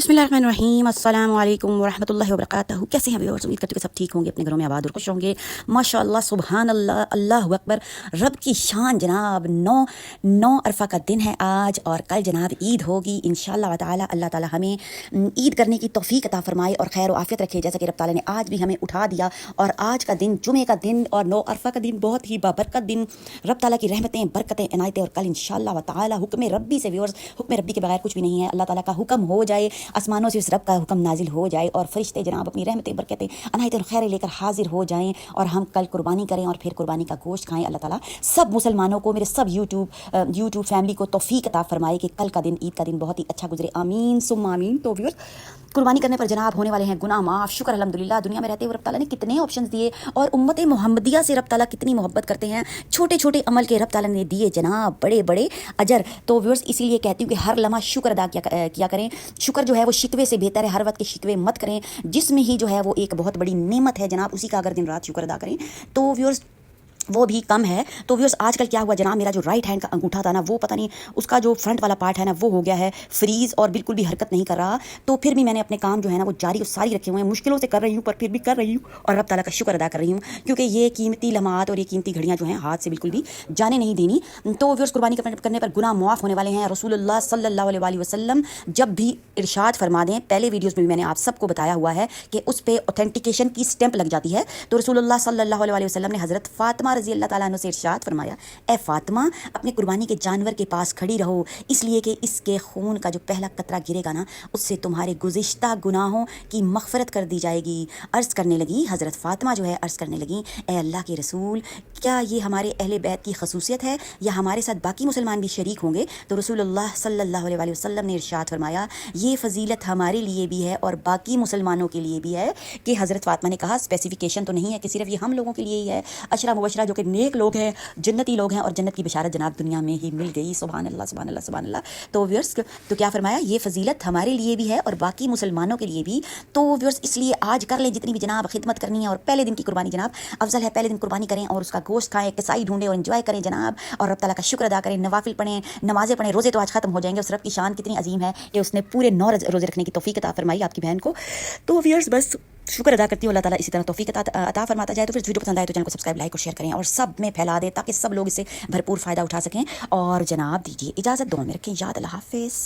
बिस्मिल्लाहिर्रहमानिर्रहीम अस्सलाम वालेकुम वरहमतुल्लाहि वबरकातुहू। कैसे हैं व्यूअर्स? उम्मीद करती हूँ कि सब ठीक होंगे, अपने घरों में आबाद और खुश होंगे। माशाअल्लाह, सुबहान अल्लाह, अल्लाहु अकबर, रब की शान जनाब। नौ अरफा का दिन है आज, और कल जनाब ईद होगी इंशाअल्लाह ताला। अल्लाह ताला हमें ईद करने की तौफीक अता फरमाए और खैर और आफियत रखे, जैसा कि रब ताला ने आज भी हमें उठा दिया। और आज का दिन जुमे का दिन और 9 अरफा का दिन बहुत ही बाबरकत दिन। रब ताला की रहमतें, बरकतें, इनायतें, और कल इंशाअल्लाह ताला हुक्म रब्बी से व्यूअर्स, हुक्म रब्बी के बगैर कुछ भी नहीं है। अल्लाह ताला का हुक्म हो जाए, आसमानों से उस रब का हुक्म नाजिल हो जाए और फरिश्ते जनाब अपनी रहमतें, बरकतें, अनायतें और खैरें लेकर हाजिर हो जाएं और हम कल कुर्बानी करें और फिर कुर्बानी का गोश्त खाएं। अल्लाह ताला सब मुसलमानों को, मेरे सब यूट्यूब फैमिली को तौफीक अता फरमाए कि कल का दिन, ईद का दिन बहुत ही अच्छा गुजरे। आमीन सुम्मा आमीन। तो व्यूअर्स, कुर्बानी करने पर जनाब होने वाले हैं गुनाह माफ़। शुक्र अल्हम्दुलिल्लाह, दुनिया में रहते हुए रब ताला ने कितने ऑप्शंस दिए और उम्मत मोहम्मदिया से रब ताला कितनी मोहब्बत करते हैं। छोटे छोटे अमल के रब ताला ने दिए जनाब बड़े बड़े अजर। तो व्यूअर्स, इसीलिए कहती हूँ कि हर लम्हा शुक्र अदा किया करें। शुक्र जो है वो शिकवे से बेहतर है, हर वक्त के शिकवे मत करें। जिसमें ही जो है वो एक बहुत बड़ी नेमत है जनाब, उसी का अगर दिन रात शुक्र अदा करें तो व्यूअर्स वो भी कम है। तो व्यूअर्स, आजकल क्या हुआ जनाब, मेरा जो राइट हैंड का अंगूठा था ना, वो पता नहीं उसका जो फ्रंट वाला पार्ट है ना, वो हो गया है फ्रीज़ और बिल्कुल भी हरकत नहीं कर रहा। तो फिर भी मैंने अपने काम जो है ना वो जारी और सारी रखे हुए हैं, मुश्किलों से कर रही हूँ पर फिर भी कर रही हूँ और रब ताला का शुक्र अदा कर रही हूँ, क्योंकि ये कीमती लम्हात और ये कीमती घड़ियाँ जो हैं हाथ से बिल्कुल भी जाने नहीं देनी। तो व्यूअर्स, कुर्बानी करने पर गुनाह मुआफ़ होने वाले हैं। रसूलुल्लाह सल्लल्लाहु अलैहि वसल्लम जब भी इरशाद फरमा दें, पहले वीडियोज़ में भी मैंने आप सबको बताया हुआ है कि उस पर ऑथेंटिकेशन की स्टैंप लग जाती है। तो रसूलुल्लाह सल्लल्लाहु अलैहि वसल्लम ने हज़रत फ़ातिमा रज़ी अल्लाह तआला अन्हा से इरशाद फरमाया, ए फ़ातिमा, अपने कुर्बानी के जानवर के पास खड़ी रहो, इसलिए कि इसके खून का जो पहला कतरा गिरेगा ना, उससे तुम्हारे गुज़िश्ता गुनाहों की मग़फ़िरत कर दी जाएगी। अर्ज़ करने लगी, हज़रत फ़ातिमा जो है अर्ज़ करने लगी, ए अल्लाह के रसूल, क्या ये हमारे अहले बैत की खसूसियत है या हमारे साथ बाकी मुसलमान भी शरीक होंगे? तो रसूलुल्लाह सल्लल्लाहु अलैहि वसल्लम ने इरशाद फरमाया, ये फ़जीलत हमारे लिए भी है और बाकी मुसलमानों के लिए भी है। कि हज़रत फ़ातिमा ने कहा, स्पेसिफिकेशन तो नहीं है कि सिर्फ ये हम लोगों के लिए ही है। अशरा मुबशरा जो कि नेक लोग हैं, जन्नती लोग हैं, और जन्नत की बिशारत जनाब दुनिया में ही मिल गई। सुभान अल्लाह, सुभान अल्लाह, सुभान अल्लाह। तो व्यूअर्स, तो क्या फरमाया, ये फजीलत हमारे लिए भी है और बाकी मुसलमानों के लिए भी। तो व्यूअर्स, इसलिए आज कर लें जितनी भी जनाब खिदमत करनी है, और पहले दिन की कुर्बानी जनाब अफजल है। पहले दिन कुर्बानी करें और उसका गोश्त खाएं, कसाई ढूंढें और एंजॉय करें जनाब, और रब ताला का शुक्र अदा करें। नवाफिल पढ़ें, नमाजें पढ़ें, रोज़े तो आज खत्म हो जाएंगे। उस रब की शान कितनी अजीम है कि उसने पूरे 9 रोज़े रखने की तौफीक अता फरमाई आपकी बहन को। तो व्यूअर्स, बस शुक्र अदा करती हूँ, अल्लाह ताला इसी तरह तौफीक अता फरमाता जाए। तो फिर वीडियो पसंद आए तो चैनल को सब्सक्राइब, लाइक और शेयर करें और सब में फैला दें, ताकि सब लोग इससे भरपूर फ़ायदा उठा सकें। और जनाब दीजिए इजाज़त, दुआ में रखें, याद। अल्लाह हाफ़िज़।